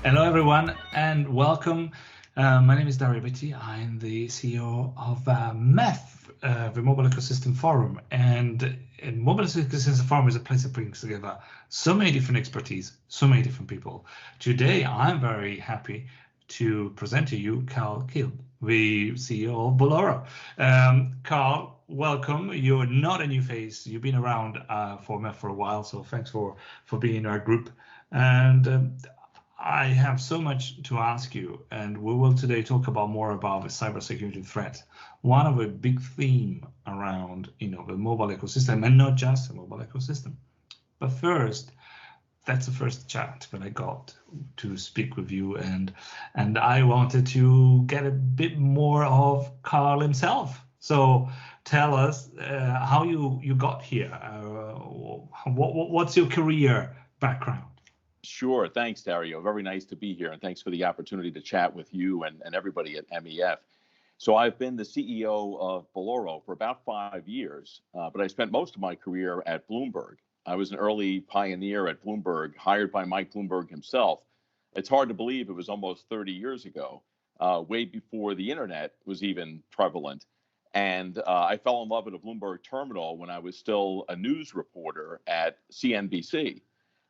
Hello, everyone, and welcome. My name is Dario Betti. I'm the CEO of MEF, the Mobile Ecosystem Forum. And Mobile Ecosystem Forum is a place that brings together so many different expertise, so many different people. Today, I'm very happy to present to you Karl Kilb, the CEO of Boloro. Karl, welcome. You're not a new face. You've been around for MEF for a while, so thanks for being in our group. And I have so much to ask you, and we will today talk about more about the cybersecurity threat. One of the big theme around, the mobile ecosystem, and not just the mobile ecosystem. But first, that's the first chat that I got to speak with you, and I wanted to get a bit more of Karl himself. So tell us how you got here. What's your career background? Sure. Thanks, Dario. Very nice to be here, and thanks for the opportunity to chat with you and everybody at MEF. So I've been the CEO of Boloro for about 5 years, but I spent most of my career at Bloomberg. I was an early pioneer at Bloomberg, hired by Mike Bloomberg himself. It's hard to believe it was almost 30 years ago, way before the internet was even prevalent. And I fell in love with a Bloomberg terminal when I was still a news reporter at CNBC.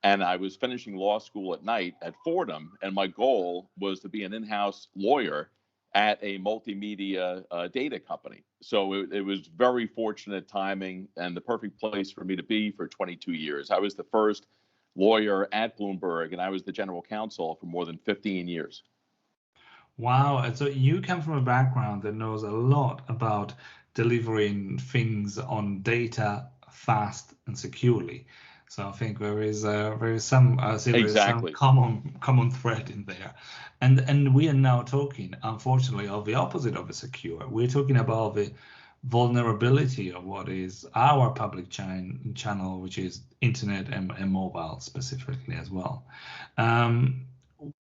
And I was finishing law school at night at Fordham, and my goal was to be an in-house lawyer at a multimedia data company. So it was very fortunate timing and the perfect place for me to be for 22 years. I was the first lawyer at Bloomberg, and I was the general counsel for more than 15 years. Wow. And so you come from a background that knows a lot about delivering things on data fast and securely. So I think there is some Exactly. common thread in there, and we are now talking, unfortunately, of the opposite of a secure. We're talking about the vulnerability of what is our public channel, which is internet and mobile specifically as well.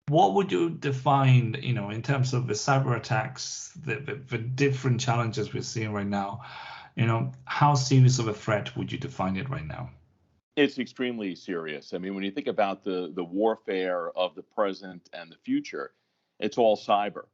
What would you define, in terms of the cyber attacks, the different challenges we're seeing right now? How serious of a threat would you define it right now? It's extremely serious. I mean, when you think about the warfare of the present and the future, it's all cyber.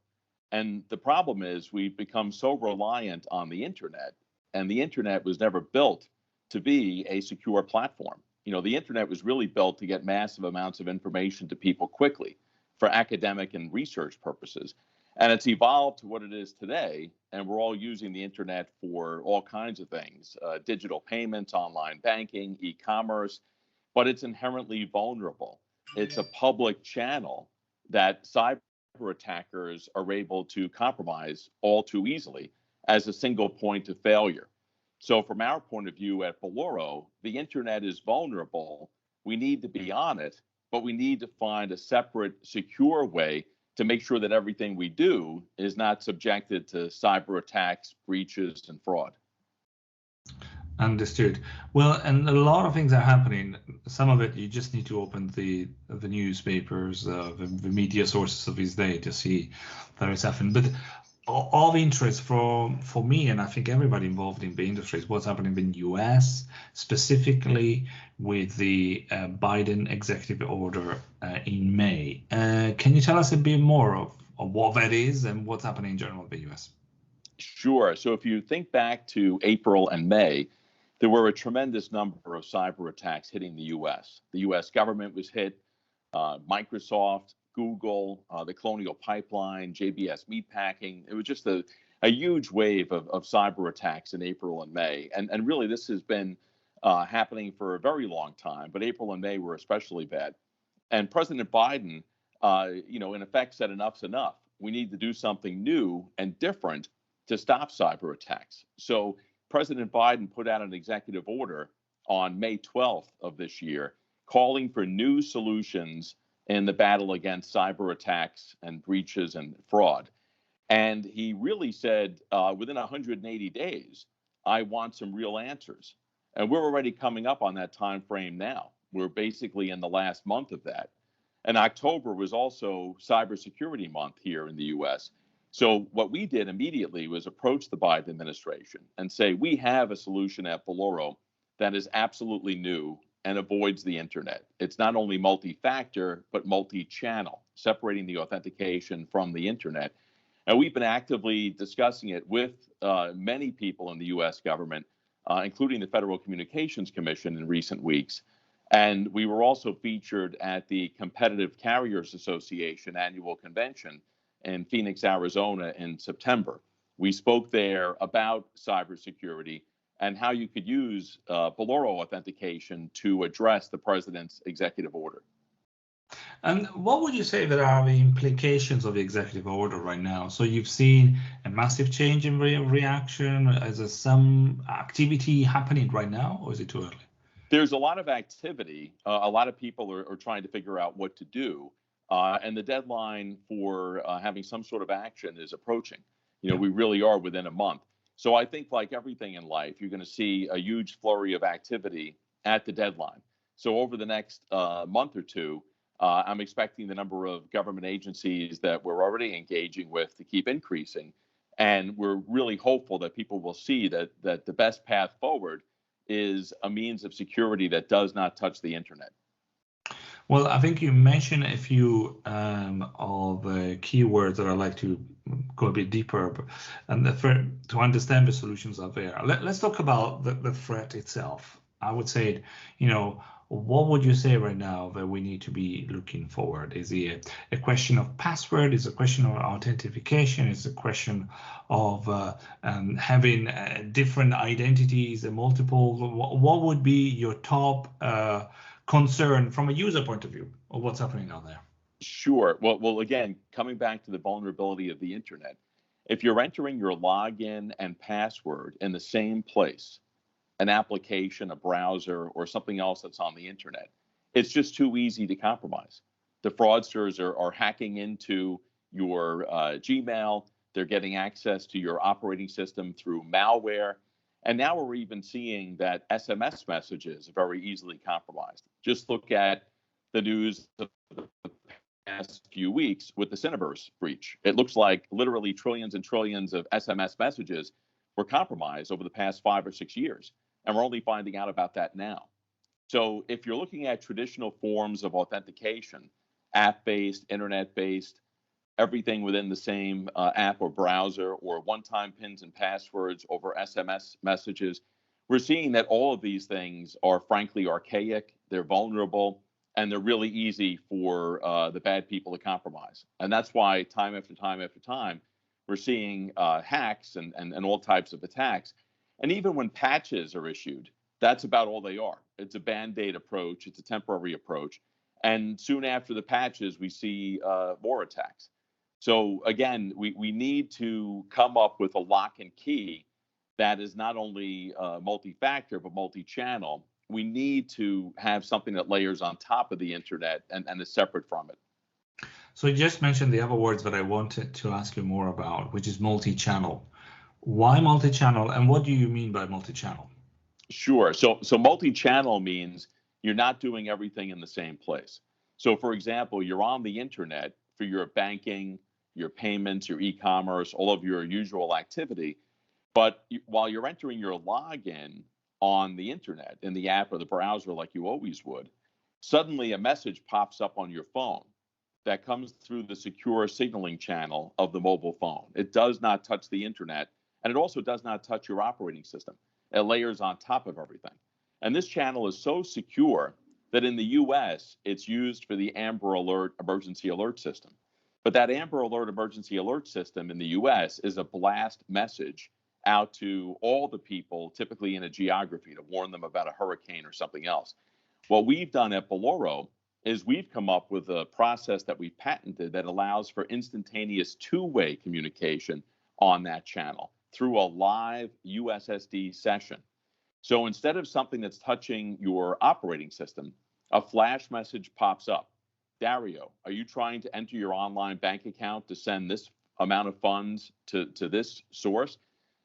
And the problem is we've become so reliant on the internet, and the internet was never built to be a secure platform. The internet was really built to get massive amounts of information to people quickly for academic and research purposes. And it's evolved to what it is today, and we're all using the internet for all kinds of things, digital payments, online banking, e-commerce, but it's inherently vulnerable. It's a public channel that cyber attackers are able to compromise all too easily as a single point of failure. So from our point of view at Boloro, the internet is vulnerable. We need to be on it, but we need to find a separate, secure way to make sure that everything we do is not subjected to cyber attacks, breaches, and fraud. Understood. Well, and a lot of things are happening. Some of it you just need to open the newspapers, the media sources of this day to see that it's happening. But of interest for me, and I think everybody involved in the industry, is what's happening in the US, specifically with the Biden executive order in May. Can you tell us a bit more of what that is and what's happening in general in the US? Sure. So if you think back to April and May, there were a tremendous number of cyber attacks hitting the US. The US government was hit, Microsoft, Google, the Colonial Pipeline, JBS Meatpacking. It was just a huge wave of cyber attacks in April and May. And really, this has been happening for a very long time, but April and May were especially bad. And President Biden, in effect said enough's enough. We need to do something new and different to stop cyber attacks. So President Biden put out an executive order on May 12th of this year, calling for new solutions in the battle against cyber attacks and breaches and fraud. And he really said, within 180 days, I want some real answers. And we're already coming up on that time frame now. We're basically in the last month of that. And October was also Cybersecurity Month here in the US. So what we did immediately was approach the Biden administration and say, we have a solution at Boloro that is absolutely new and avoids the internet. It's not only multi-factor, but multi-channel. separating the authentication from the internet. And we've been actively discussing it with many people in the U.S. government, including the Federal Communications Commission in recent weeks. And we were also featured at the Competitive Carriers Association annual convention in Phoenix, Arizona in September. We spoke there about cybersecurity and how you could use Boloro authentication to address the president's executive order. And what would you say that are the implications of the executive order right now? So you've seen a massive change in reaction. Is there some activity happening right now, or is it too early? There's a lot of activity. A lot of people are trying to figure out what to do. And the deadline for having some sort of action is approaching. We really are within a month. So I think, like everything in life, you're going to see a huge flurry of activity at the deadline. So over the next month or two, I'm expecting the number of government agencies that we're already engaging with to keep increasing. And we're really hopeful that people will see that the best path forward is a means of security that does not touch the internet. Well, I think you mentioned a few of the keywords that I'd like to go a bit deeper, and to understand the solutions out there. Let's talk about the threat itself. I would say, what would you say right now that we need to be looking forward? Is it a question of password? Is it a question of authentication? Is it a question of having different identities and multiple? What would be your top concern from a user point of view of what's happening out there? Sure. Well, again, coming back to the vulnerability of the internet, if you're entering your login and password in the same place, an application, a browser, or something else that's on the internet, it's just too easy to compromise. The fraudsters are hacking into your Gmail. They're getting access to your operating system through malware. And now we're even seeing that SMS messages are very easily compromised. Just look at the news of the past few weeks with the Cineverse breach. It looks like literally trillions and trillions of SMS messages were compromised over the past 5 or 6 years. And we're only finding out about that now. So if you're looking at traditional forms of authentication, app-based, internet-based, everything within the same app or browser, or one-time pins and passwords over SMS messages, we're seeing that all of these things are frankly archaic, they're vulnerable, and they're really easy for the bad people to compromise. And that's why time after time after time, we're seeing hacks and all types of attacks. And even when patches are issued, that's about all they are. It's a Band-Aid approach. It's a temporary approach. And soon after the patches, we see more attacks. So again, we need to come up with a lock and key that is not only multi-factor, but multi-channel. We need to have something that layers on top of the internet and is separate from it. So you just mentioned the other words that I wanted to ask you more about, which is multi-channel. Why multi-channel, and what do you mean by multi-channel? Sure. So multi-channel means you're not doing everything in the same place. So for example, you're on the internet for your banking, your payments, your e-commerce, all of your usual activity. But while you're entering your login on the internet, in the app or the browser like you always would, suddenly a message pops up on your phone that comes through the secure signaling channel of the mobile phone. It does not touch the internet, and it also does not touch your operating system. It layers on top of everything. And this channel is so secure that in the US, it's used for the Amber Alert emergency alert system. But that Amber Alert emergency alert system in the US is a blast message out to all the people, typically in a geography, to warn them about a hurricane or something else. What we've done at Boloro is we've come up with a process that we've patented that allows for instantaneous two-way communication on that channel through a live USSD session. So instead of something that's touching your operating system, a flash message pops up. Dario, are you trying to enter your online bank account to send this amount of funds to this source?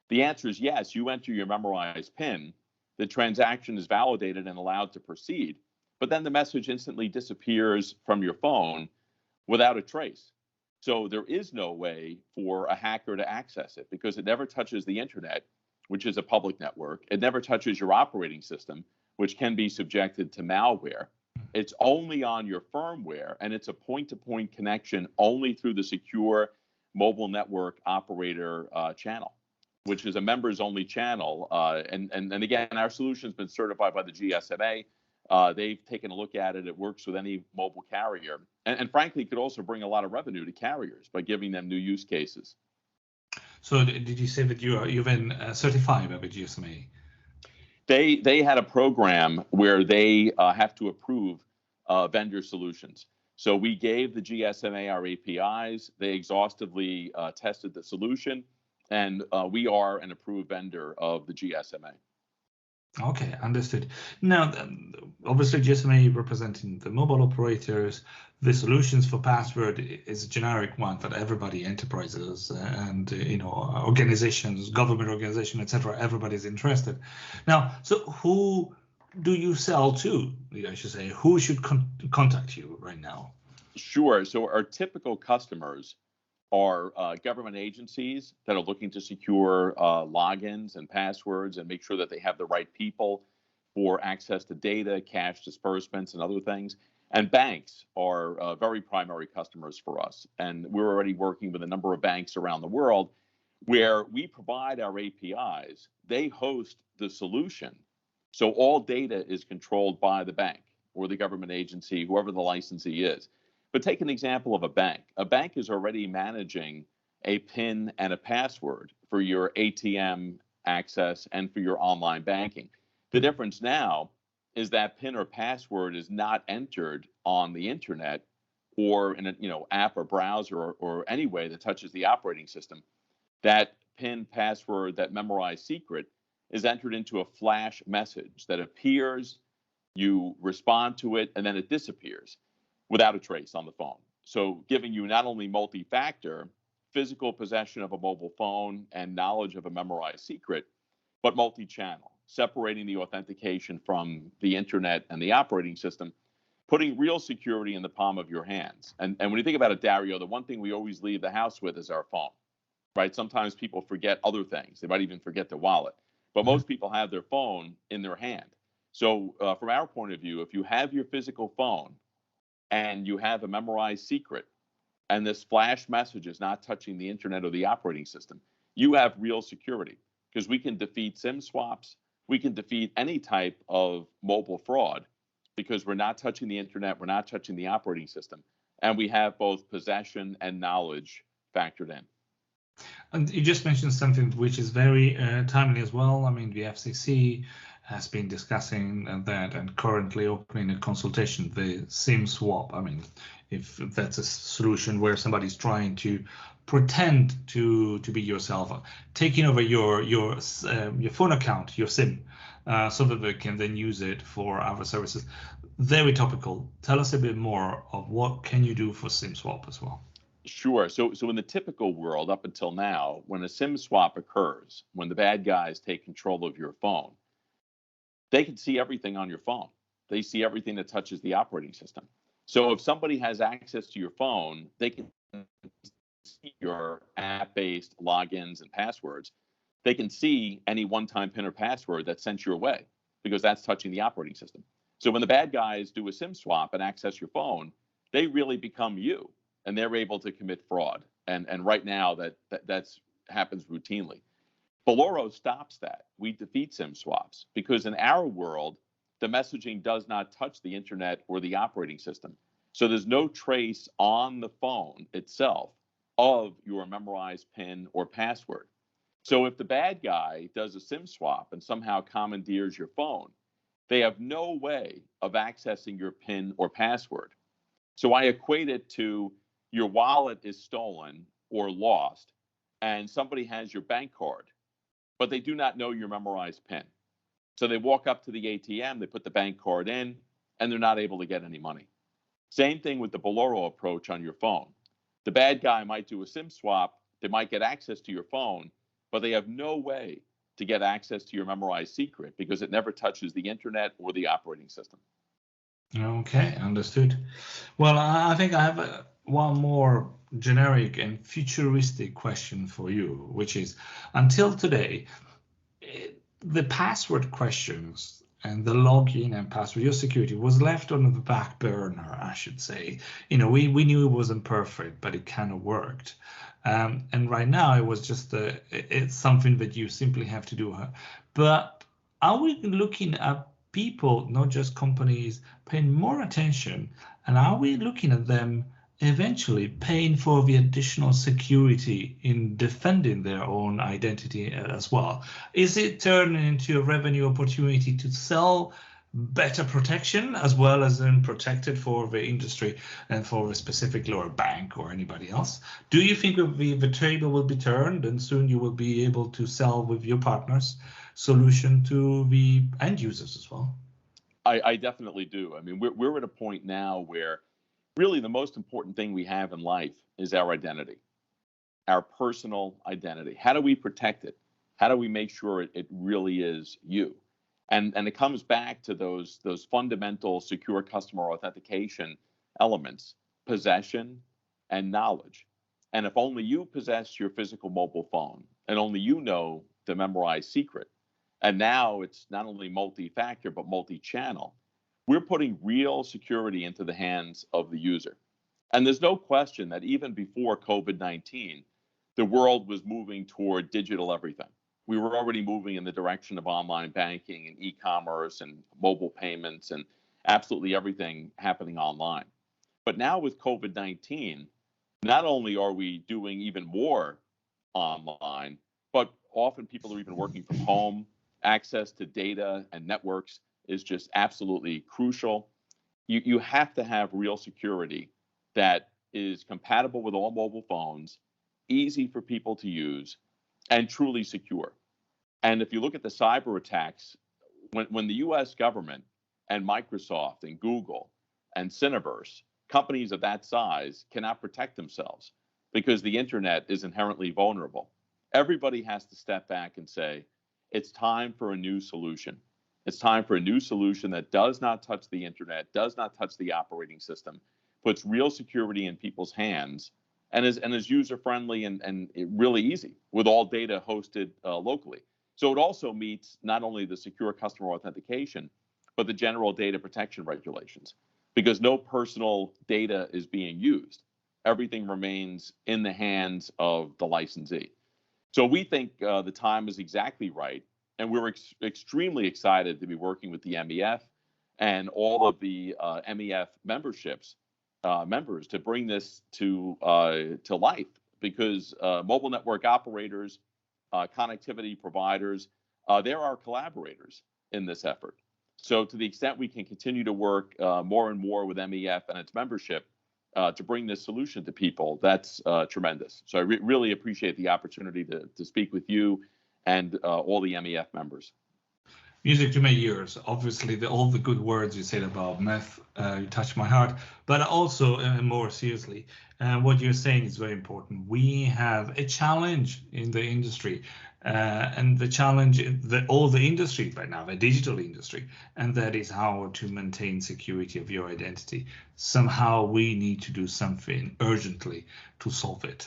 The answer is yes. You enter your memorized PIN, the transaction is validated and allowed to proceed, but then the message instantly disappears from your phone without a trace. So there is no way for a hacker to access it because it never touches the internet, which is a public network. It never touches your operating system, which can be subjected to malware. It's only on your firmware, and it's a point-to-point connection only through the secure mobile network operator channel, which is a members-only channel. And again, our solution has been certified by the GSMA. They've taken a look at it. It works with any mobile carrier, and frankly, could also bring a lot of revenue to carriers by giving them new use cases. So did you say that you've been certified by the GSMA? They had a program where they have to approve vendor solutions. So we gave the GSMA our APIs. They exhaustively tested the solution, and we are an approved vendor of the GSMA. Okay, understood. Now, obviously, GSMA representing the mobile operators, the solutions for password is a generic one that everybody, enterprises and organizations, government organizations, etc., everybody's interested. Now, so who do you sell to? I should say, who should contact you right now? Sure. So our typical customers are government agencies that are looking to secure logins and passwords and make sure that they have the right people for access to data, cash disbursements, and other things. And banks are very primary customers for us. And we're already working with a number of banks around the world where we provide our APIs. They host the solution. So all data is controlled by the bank or the government agency, whoever the licensee is. But take an example of a bank. A bank is already managing a PIN and a password for your ATM access and for your online banking. The difference now is that PIN or password is not entered on the internet or in an app or browser or any way that touches the operating system. That PIN, password, that memorized secret is entered into a flash message that appears, you respond to it, and then it disappears without a trace on the phone. So giving you not only multi-factor, physical possession of a mobile phone and knowledge of a memorized secret, but multi-channel, separating the authentication from the internet and the operating system, putting real security in the palm of your hands. And when you think about it, Dario, the one thing we always leave the house with is our phone, right? Sometimes people forget other things. They might even forget their wallet, but most people have their phone in their hand. So from our point of view, if you have your physical phone and you have a memorized secret, and this flash message is not touching the internet or the operating system, you have real security, because we can defeat SIM swaps. We can defeat any type of mobile fraud because we're not touching the internet, we're not touching the operating system, and we have both possession and knowledge factored in. And you just mentioned something which is very timely as well. I mean, the FCC has been discussing that and currently opening a consultation, the SIM swap. I mean, if that's a solution where somebody's trying to pretend to be yourself, taking over your phone account, your SIM, so that they can then use it for other services. Very topical. Tell us a bit more of what can you do for SIM swap as well. Sure. So in the typical world up until now, when a SIM swap occurs, when the bad guys take control of your phone, they can see everything on your phone. They see everything that touches the operating system. So if somebody has access to your phone, they can see your app-based logins and passwords. They can see any one-time PIN or password that's sent your way because that's touching the operating system. So when the bad guys do a SIM swap and access your phone, they really become you, and they're able to commit fraud. And right now that's happens routinely. Boloro stops that. We defeat SIM swaps because in our world, the messaging does not touch the internet or the operating system. So there's no trace on the phone itself of your memorized PIN or password. So if the bad guy does a SIM swap and somehow commandeers your phone, they have no way of accessing your PIN or password. So I equate it to your wallet is stolen or lost, and somebody has your bank card, but they do not know your memorized PIN. So they walk up to the ATM, they put the bank card in, and they're not able to get any money. Same thing with the Boloro approach on your phone. The bad guy might do a SIM swap, they might get access to your phone, but they have no way to get access to your memorized secret because it never touches the internet or the operating system. Okay, understood. Well, I think I have one more generic and futuristic question for you, which is, until today, the password questions and the login and password, your security was left on the back burner, I should say. You know, we knew it wasn't perfect, but it kind of worked. And right now it was just it's something that you simply have to do. But are we looking at people, not just companies, paying more attention? And are we looking at them eventually paying for the additional security in defending their own identity as well? Is it turning into a revenue opportunity to sell better protection as well as then protected for the industry and for a specific lower bank or anybody else? Do you think the table will be turned and soon you will be able to sell with your partners solution to the end users as well? I definitely do. I mean, we're at a point now where really the most important thing we have in life is our identity, our personal identity. How do we protect it? How do we make sure it really is you? And it comes back to those fundamental secure customer authentication elements: possession and knowledge. And if only you possess your physical mobile phone and only you know the memorized secret, and now it's not only multi-factor but multi-channel, we're putting real security into the hands of the user. And there's no question that even before COVID-19, the world was moving toward digital everything. We were already moving in the direction of online banking and e-commerce and mobile payments and absolutely everything happening online. But now with COVID-19, not only are we doing even more online, but often people are even working from home. Access to data and networks is just absolutely crucial. You have to have real security that is compatible with all mobile phones, easy for people to use, and truly secure. And if you look at the cyber attacks, when the US government and Microsoft and Google and Cineverse, companies of that size, cannot protect themselves because the internet is inherently vulnerable, everybody has to step back and say, it's time for a new solution. It's time for a new solution that does not touch the internet, does not touch the operating system, puts real security in people's hands, and is user-friendly and really easy with all data hosted locally. So it also meets not only the secure customer authentication, but the general data protection regulations, because no personal data is being used. Everything remains in the hands of the licensee. So we think the time is exactly right, and we're extremely excited to be working with the MEF and all of the MEF members to bring this to life, because mobile network operators, connectivity providers, they're our collaborators in this effort. So to the extent we can continue to work more and more with MEF and its membership to bring this solution to people, that's tremendous. So I really appreciate the opportunity to speak with you and all the MEF members. Music to my ears. Obviously, all the good words you said about MEF, you touched my heart. But also, more seriously, what you're saying is very important. We have a challenge in the industry, and the challenge all the industry right now, the digital industry, and that is how to maintain security of your identity. Somehow we need to do something urgently to solve it.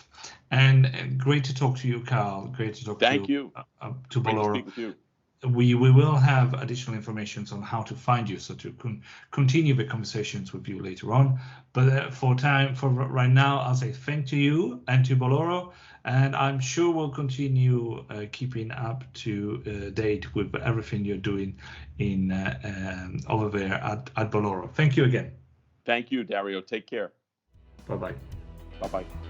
And great to talk to you, Karl. Great to talk Thank to you. To Great Boloro. to speak with you. We will have additional information on how to find you, so to continue the conversations with you later on. But for right now, I'll say thank you and to Boloro, and I'm sure we'll continue keeping up to date with everything you're doing in over there at Boloro. Thank you again. Thank you, Dario. Take care. Bye-bye. Bye-bye.